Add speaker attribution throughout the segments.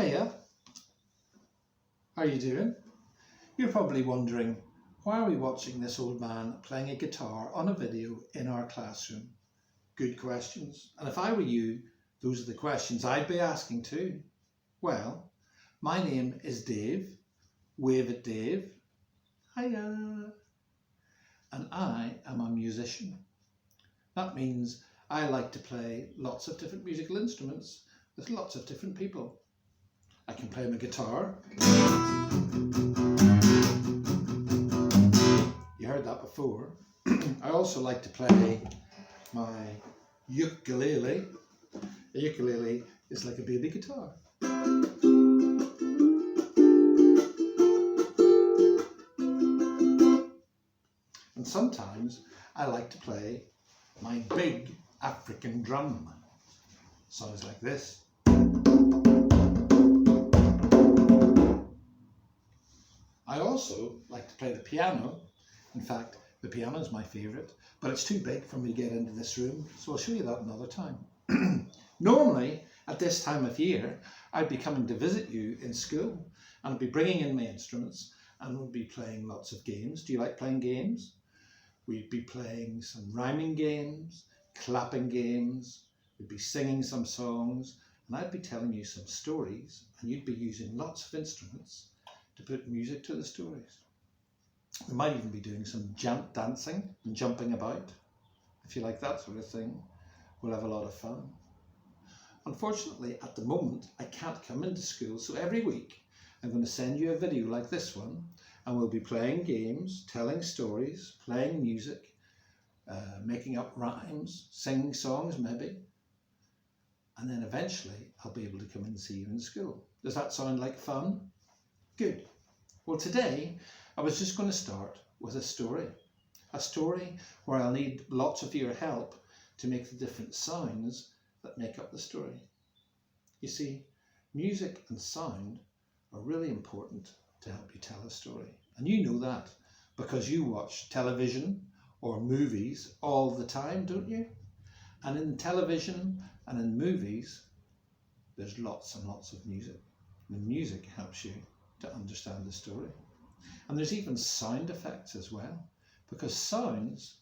Speaker 1: Hiya, how are you doing? You're probably wondering, why are we watching this old man playing a guitar on a video in our classroom? Good questions. And if I were you, those are the questions I'd be asking too. Well, my name is Dave. Wave at Dave. Hiya. And I am a musician. That means I like to play lots of different musical instruments with lots of different people. I can play my guitar. You heard that before. I also like to play my ukulele. A ukulele is like a baby guitar. And sometimes I like to play my big African drum. Sounds like this. I also like to play the piano. In fact, the piano is my favourite, but it's too big for me to get into this room, so I'll show you that another time. Normally, at this time of year, I'd be coming to visit you in school, and I'd be bringing in my instruments, and we'd be playing lots of games. Do you like playing games? We'd be playing some rhyming games, clapping games, we'd be singing some songs, and I'd be telling you some stories, and you'd be using lots of instruments to put music to the stories. We might even be doing some dancing and jumping about. If you like that sort of thing, we'll have a lot of fun. Unfortunately, at the moment, I can't come into school, so every week I'm going to send you a video like this one, and we'll be playing games, telling stories, playing music, making up rhymes, singing songs maybe, and then eventually I'll be able to come and see you in school. Does that sound like fun? Good. Well, today I was just going to start with a story where I'll need lots of your help to make the different sounds that make up the story. You see, music and sound are really important to help you tell a story. And you know that because you watch television or movies all the time, don't you? And in television and in movies, there's lots and lots of music. And music helps you to understand the story. And there's even sound effects as well, because sounds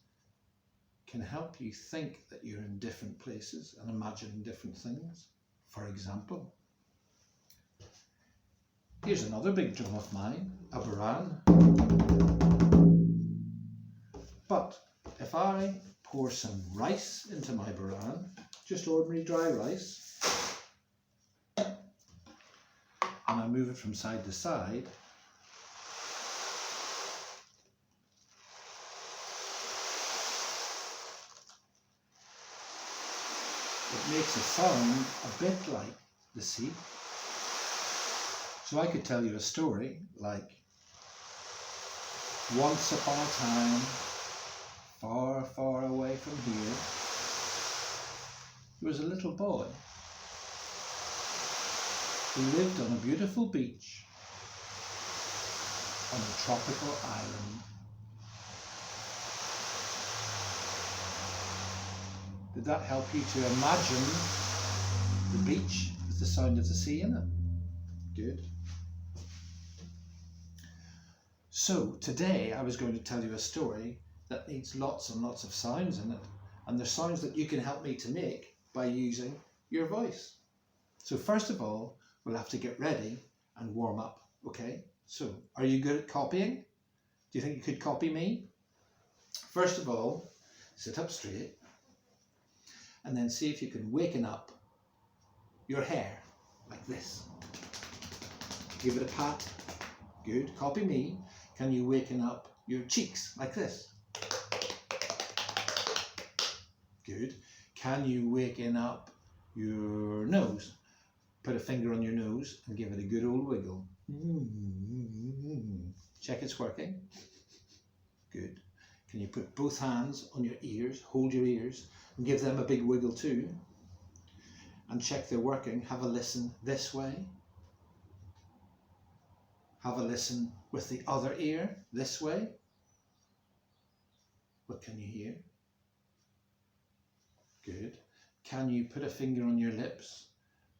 Speaker 1: can help you think that you're in different places and imagining different things. For example, here's another big drum of mine, a baran. But if I pour some rice into my baran, just ordinary dry rice, and I move it from side to side, it makes a sound a bit like the sea. So I could tell you a story like, once upon a time, far, far away from here, there was a little boy who lived on a beautiful beach on a tropical island. Did that help you to imagine the beach with the sound of the sea in it? Good. So today I was going to tell you a story that needs lots and lots of sounds in it, and they're sounds that you can help me to make by using your voice. So first of all, we'll have to get ready and warm up, okay? So, are you good at copying? Do you think you could copy me? First of all, sit up straight, and then see if you can waken up your hair like this. Give it a pat. Good. Copy me. Can you waken up your cheeks like this? Good. Can you waken up your nose? Put a finger on your nose and give it a good old wiggle. Check it's working. Good. Can you put both hands on your ears, hold your ears, and give them a big wiggle too? And check they're working. Have a listen this way. Have a listen with the other ear this way. What can you hear? Good. Can you put a finger on your lips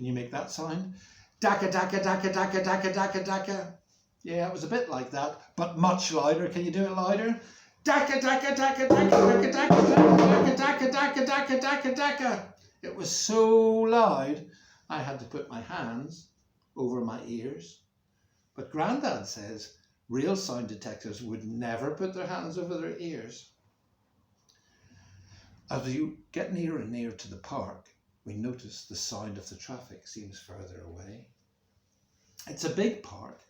Speaker 1: Can you make that sound? Daka, daka, daka, daka, daka, daka, daka. Yeah, it was a bit like that, but much louder. Can you do it louder? Daka, daka, daka, daka, daka, daka, daka, daka, daka, daka, daka, daka. It was so loud, I had to put my hands over my ears. But Grandad says real sound detectives would never put their hands over their ears. As we get nearer and nearer to the park, we notice the sound of the traffic seems further away. It's a big park.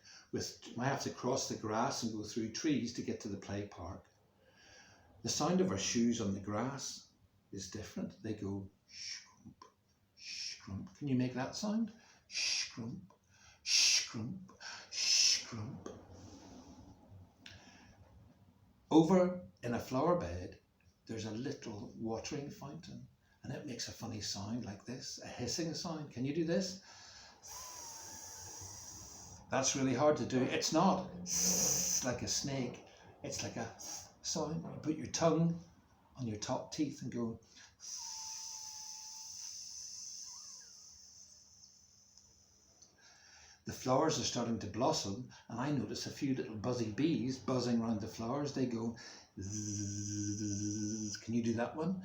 Speaker 1: I have to cross the grass and go through trees to get to the play park. The sound of our shoes on the grass is different. They go scrump, scrump. Can you make that sound? Scrump, scrump, scrump. Over in a flower bed, there's a little watering fountain, and it makes a funny sound like this, a hissing sound. Can you do this? That's really hard to do. It's not like a snake. It's like a sound. You put your tongue on your top teeth and go. The flowers are starting to blossom, and I notice a few little buzzy bees buzzing around the flowers. They go. Can you do that one?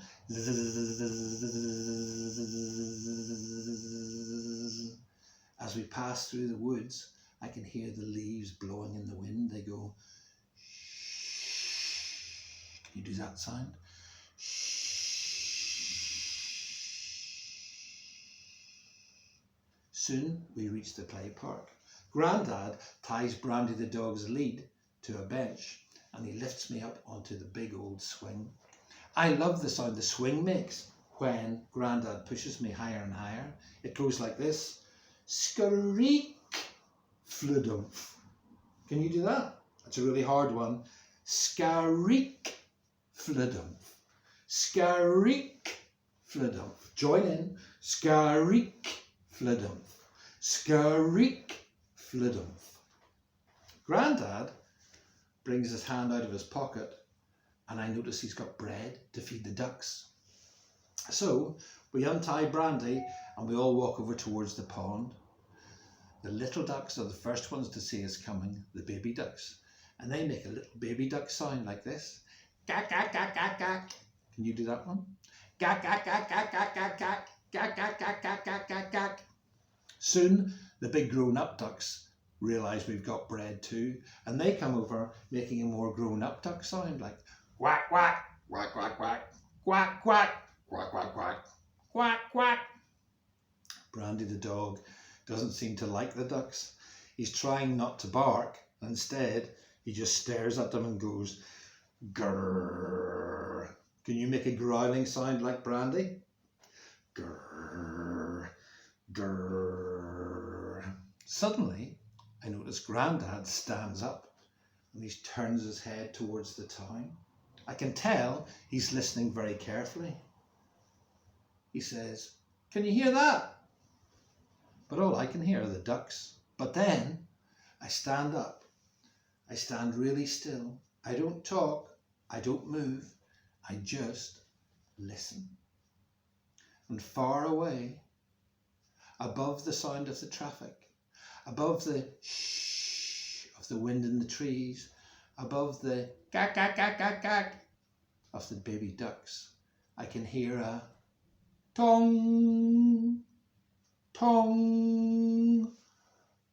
Speaker 1: As we pass through the woods, I can hear the leaves blowing in the wind. They go. Can you do that sound? Soon we reach the play park. Grandad ties Brandy the dog's lead to a bench, and he lifts me up onto the big old swing. I love the sound the swing makes when Grandad pushes me higher and higher. It goes like this. Skreek, fludumph. Can you do that? That's a really hard one. Skreek, fludumph. Skreek, fludumph. Join in. Skreek, fludumph. Skreek, fludumph. Grandad brings his hand out of his pocket, and I notice he's got bread to feed the ducks. So we untie Brandy and we all walk over towards the pond. The little ducks are the first ones to see us coming, the baby ducks, and they make a little baby duck sound like this. Gak, gak, gak, gak, gak. Can you do that one? Gak, gak, gak, gak, gak, gak, gak. Gak, gak, gak, gak, gak, gak, gak. Soon the big grown-up ducks realise we've got bread too, and they come over making a more grown-up duck sound like quack, quack, quack, quack, quack, quack, quack, quack, quack, quack, quack, quack. Brandy the dog doesn't seem to like the ducks. He's trying not to bark. Instead, he just stares at them and goes, grrr. Can you make a growling sound like Brandy? Grrr, grrr. Suddenly, I notice Grandad stands up and he turns his head towards the town. I can tell he's listening very carefully. He says, "Can you hear that?" But all I can hear are the ducks. But then I stand up. I stand really still. I don't talk. I don't move. I just listen. And far away, above the sound of the traffic, above the shh of the wind in the trees, above the gak, gak, gak, gak, gak of the baby ducks, I can hear a tong, tong,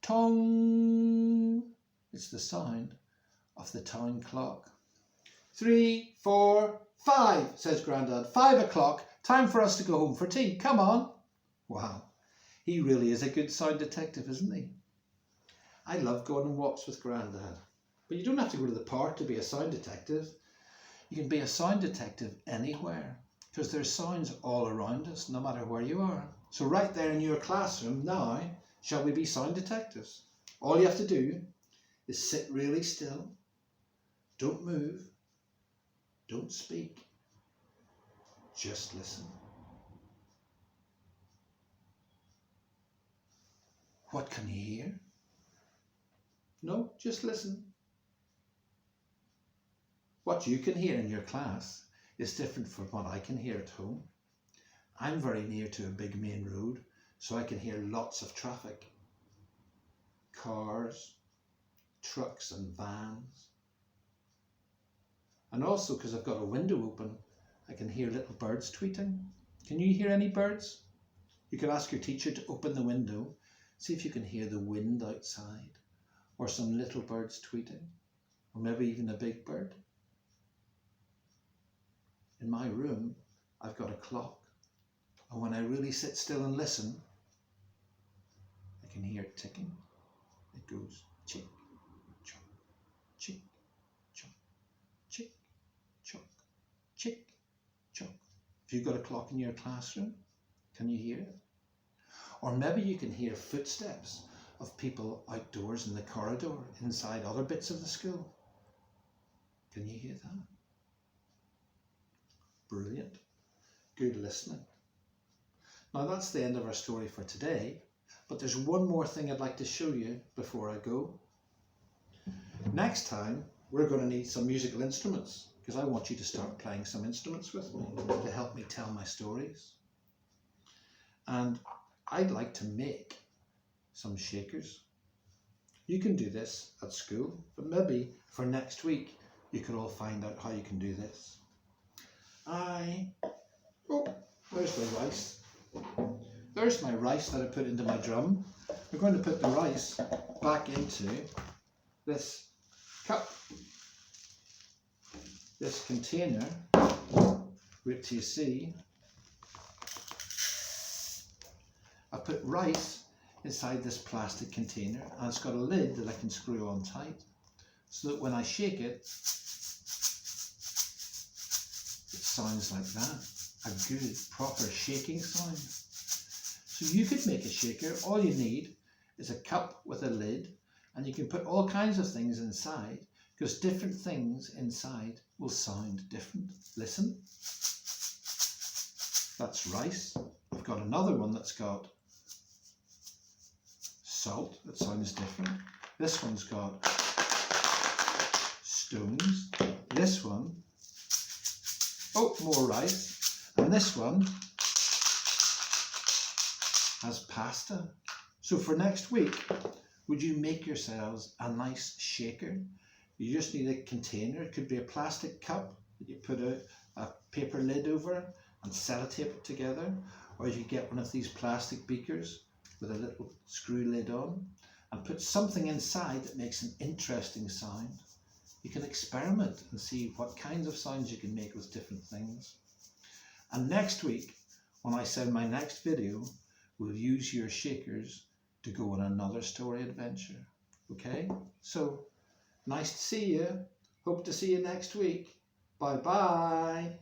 Speaker 1: tong. It's the sound of the town clock. 3, 4, 5, says Grandad. 5 o'clock, time for us to go home for tea. Come on. Wow, he really is a good sound detective, isn't he? I love going on walks with Grandad. But you don't have to go to the park to be a sound detective. You can be a sound detective anywhere, because there's sounds all around us, no matter where you are. So right there in your classroom now, shall we be sound detectives? All you have to do is sit really still. Don't move. Don't speak. Just listen. What can you hear? No, just listen. What you can hear in your class is different from what I can hear at home. I'm very near to a big main road, so I can hear lots of traffic. Cars, trucks and vans. And also because I've got a window open, I can hear little birds tweeting. Can you hear any birds? You could ask your teacher to open the window, see if you can hear the wind outside, or some little birds tweeting, or maybe even a big bird. In my room, I've got a clock, and when I really sit still and listen, I can hear it ticking. It goes chick, chock, chick, chock, chick, chock, chick, chock. If you've got a clock in your classroom, can you hear it? Or maybe you can hear footsteps of people outdoors in the corridor inside other bits of the school. Can you hear that? Brilliant. Good listening. Now that's the end of our story for today, but there's one more thing I'd like to show you before I go. Next time we're going to need some musical instruments, because I want you to start playing some instruments with me to help me tell my stories. And I'd like to make some shakers. You can do this at school, but maybe for next week you could all find out how you can do this. There's my rice. There's my rice that I put into my drum. We're going to put the rice back into this cup, this container, which you see. I put rice inside this plastic container, and it's got a lid that I can screw on tight, so that when I shake it, it sounds like that. A good, proper shaking sound. So you could make a shaker. All you need is a cup with a lid, and you can put all kinds of things inside, because different things inside will sound different. Listen. That's rice. I've got another one that's got salt. That sounds different. This one's got stones. This one, more rice. And this one has pasta. So for next week, would you make yourselves a nice shaker? You just need a container. It could be a plastic cup that you put a paper lid over and sellotape it together. Or you could get one of these plastic beakers with a little screw lid on and put something inside that makes an interesting sound. You can experiment and see what kinds of sounds you can make with different things. And next week, when I send my next video, we'll use your shakers to go on another story adventure. Okay? So, nice to see you. Hope to see you next week. Bye-bye.